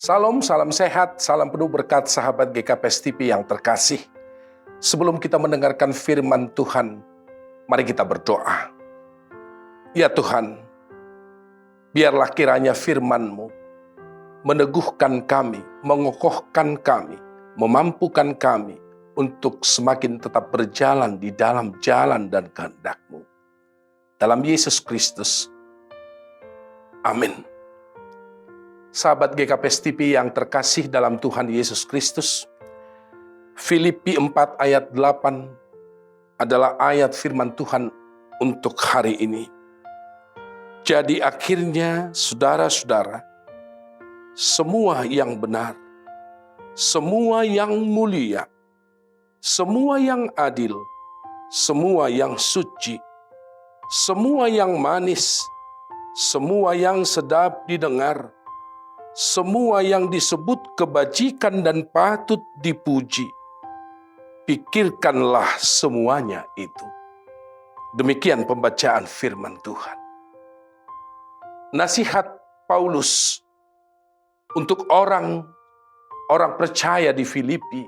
Salam, salam sehat, salam penuh berkat sahabat GKPS TV yang terkasih. Sebelum kita mendengarkan firman Tuhan, mari kita berdoa. Ya Tuhan, biarlah kiranya firman-Mu meneguhkan kami, mengokohkan kami, memampukan kami untuk semakin tetap berjalan di dalam jalan dan kehendak-Mu. Dalam Yesus Kristus. Amin. Sahabat GKPS TV yang terkasih dalam Tuhan Yesus Kristus, Filipi 4 ayat 8 adalah ayat firman Tuhan untuk hari ini. Jadi akhirnya saudara-saudara, semua yang benar, semua yang mulia, semua yang adil, semua yang suci, semua yang manis, semua yang sedap didengar, semua yang disebut kebajikan dan patut dipuji, pikirkanlah semuanya itu. Demikian pembacaan firman Tuhan. Nasihat Paulus untuk orang percaya di Filipi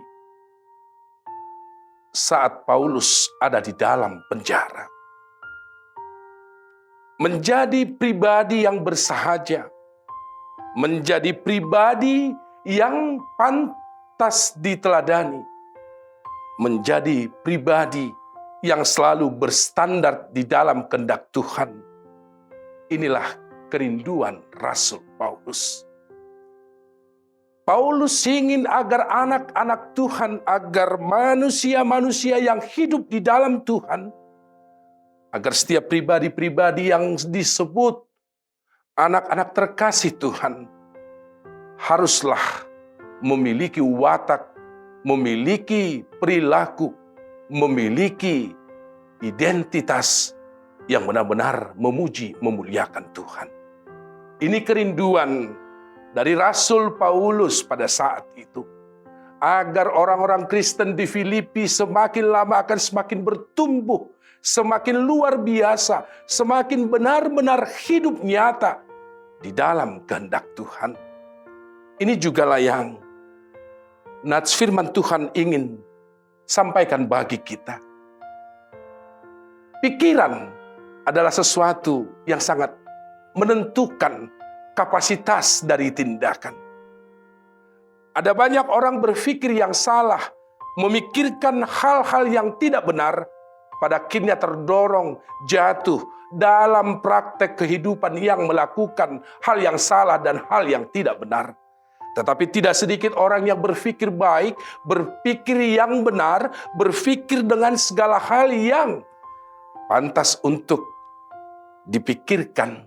saat Paulus ada di dalam penjara. Menjadi pribadi yang bersahaja, menjadi pribadi yang pantas diteladani, menjadi pribadi yang selalu berstandar di dalam kehendak Tuhan. Inilah kerinduan Rasul Paulus. Paulus ingin agar anak-anak Tuhan, agar manusia-manusia yang hidup di dalam Tuhan, agar setiap pribadi-pribadi yang disebut anak-anak terkasih Tuhan haruslah memiliki watak, memiliki perilaku, memiliki identitas yang benar-benar memuji, memuliakan Tuhan. Ini kerinduan dari Rasul Paulus pada saat itu, agar orang-orang Kristen di Filipi semakin lama akan semakin bertumbuh, semakin luar biasa, semakin benar-benar hidup nyata di dalam kehendak Tuhan. Ini jugalah yang nats firman Tuhan ingin sampaikan bagi kita. Pikiran adalah sesuatu yang sangat menentukan kapasitas dari tindakan. Ada banyak orang berpikir yang salah, memikirkan hal-hal yang tidak benar, pada akhirnya terdorong jatuh dalam praktek kehidupan yang melakukan hal yang salah dan hal yang tidak benar. Tetapi tidak sedikit orang yang berpikir baik, berpikir yang benar, berpikir dengan segala hal yang pantas untuk dipikirkan.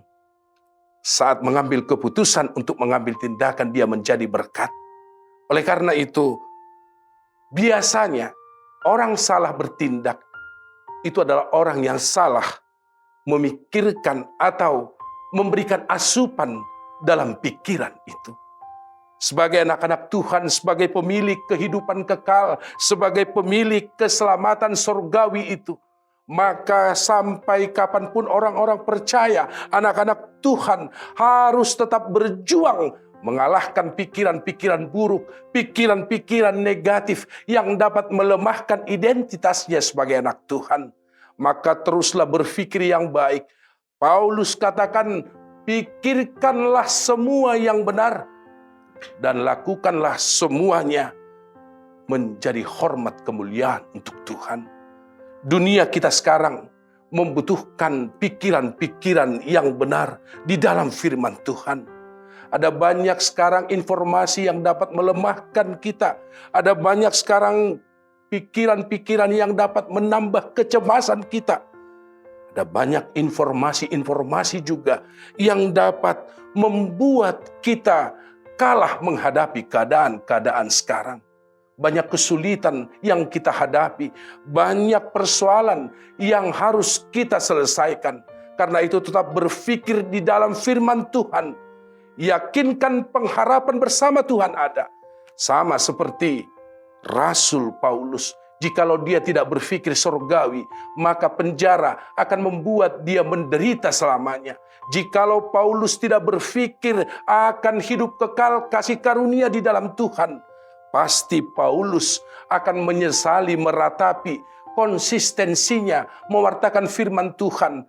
Saat mengambil keputusan untuk mengambil tindakan, dia menjadi berkat. Oleh karena itu, biasanya orang salah bertindak itu adalah orang yang salah memikirkan atau memberikan asupan dalam pikiran itu. Sebagai anak-anak Tuhan, sebagai pemilik kehidupan kekal, sebagai pemilik keselamatan surgawi itu, maka sampai kapanpun orang-orang percaya, anak-anak Tuhan harus tetap berjuang mengalahkan pikiran-pikiran buruk, pikiran-pikiran negatif yang dapat melemahkan identitasnya sebagai anak Tuhan. Maka teruslah berpikir yang baik. Paulus katakan, pikirkanlah semua yang benar dan lakukanlah semuanya menjadi hormat kemuliaan untuk Tuhan. Dunia kita sekarang membutuhkan pikiran-pikiran yang benar di dalam firman Tuhan. Ada banyak sekarang informasi yang dapat melemahkan kita. Ada banyak sekarang pikiran-pikiran yang dapat menambah kecemasan kita. Ada banyak informasi-informasi juga yang dapat membuat kita kalah menghadapi keadaan-keadaan sekarang. Banyak kesulitan yang kita hadapi, banyak persoalan yang harus kita selesaikan. Karena itu tetap berpikir di dalam firman Tuhan. Yakinkan pengharapan bersama Tuhan ada. Sama seperti Rasul Paulus. Jikalau dia tidak berpikir surgawi, maka penjara akan membuat dia menderita selamanya. Jikalau Paulus tidak berpikir akan hidup kekal kasih karunia di dalam Tuhan, pasti Paulus akan menyesali meratapi konsistensinya mewartakan firman Tuhan.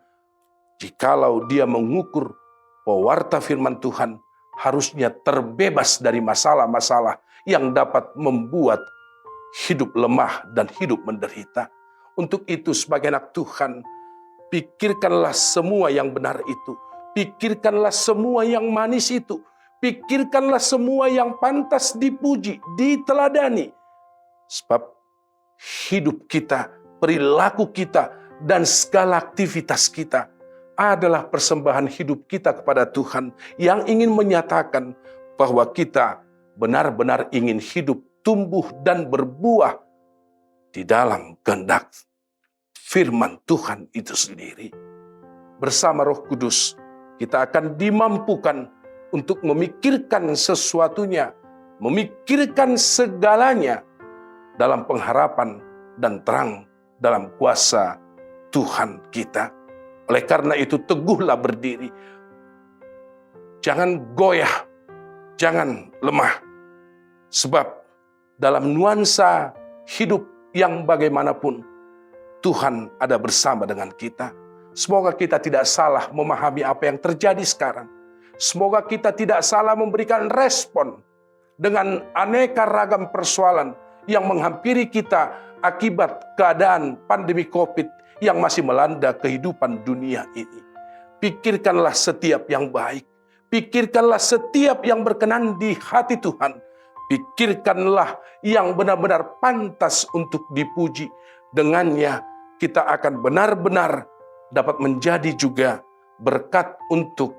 Jikalau dia mengukur pewarta firman Tuhan harusnya terbebas dari masalah-masalah yang dapat membuat hidup lemah dan hidup menderita. Untuk itu sebagai anak Tuhan, pikirkanlah semua yang benar itu. Pikirkanlah semua yang manis itu. Pikirkanlah semua yang pantas dipuji, diteladani. Sebab hidup kita, perilaku kita, dan segala aktivitas kita adalah persembahan hidup kita kepada Tuhan yang ingin menyatakan bahwa kita benar-benar ingin hidup, tumbuh, dan berbuah di dalam kehendak firman Tuhan itu sendiri. Bersama Roh Kudus, kita akan dimampukan untuk memikirkan sesuatunya, memikirkan segalanya dalam pengharapan dan terang dalam kuasa Tuhan kita. Oleh karena itu, teguhlah berdiri. Jangan goyah, jangan lemah. Sebab dalam nuansa hidup yang bagaimanapun, Tuhan ada bersama dengan kita. Semoga kita tidak salah memahami apa yang terjadi sekarang. Semoga kita tidak salah memberikan respon dengan aneka ragam persoalan yang menghampiri kita akibat keadaan pandemi COVID yang masih melanda kehidupan dunia ini. Pikirkanlah setiap yang baik. Pikirkanlah setiap yang berkenan di hati Tuhan. Pikirkanlah yang benar-benar pantas untuk dipuji. Dengannya kita akan benar-benar dapat menjadi juga berkat untuk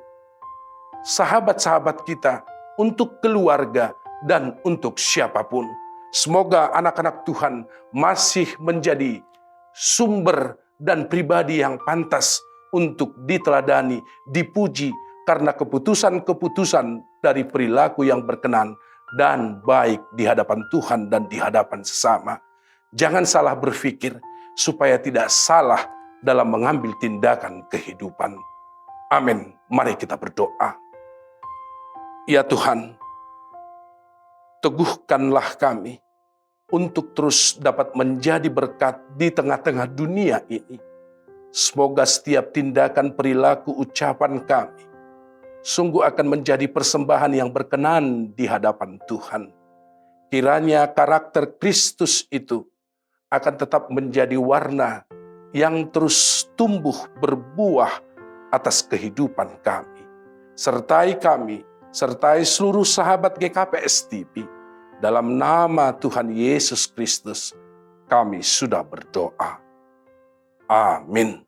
sahabat-sahabat kita, untuk keluarga, dan untuk siapapun. Semoga anak-anak Tuhan masih menjadi sumber dan pribadi yang pantas untuk diteladani, dipuji, karena keputusan-keputusan dari perilaku yang berkenan dan baik di hadapan Tuhan dan di hadapan sesama. Jangan salah berpikir supaya tidak salah dalam mengambil tindakan kehidupan. Amin. Mari kita berdoa. Ya Tuhan, teguhkanlah kami untuk terus dapat menjadi berkat di tengah-tengah dunia ini. Semoga setiap tindakan, perilaku, ucapan kami sungguh akan menjadi persembahan yang berkenan di hadapan Tuhan. Kiranya karakter Kristus itu akan tetap menjadi warna yang terus tumbuh berbuah atas kehidupan kami. Sertai kami, sertai seluruh sahabat GKPS TV. Dalam nama Tuhan Yesus Kristus, kami sudah berdoa. Amin.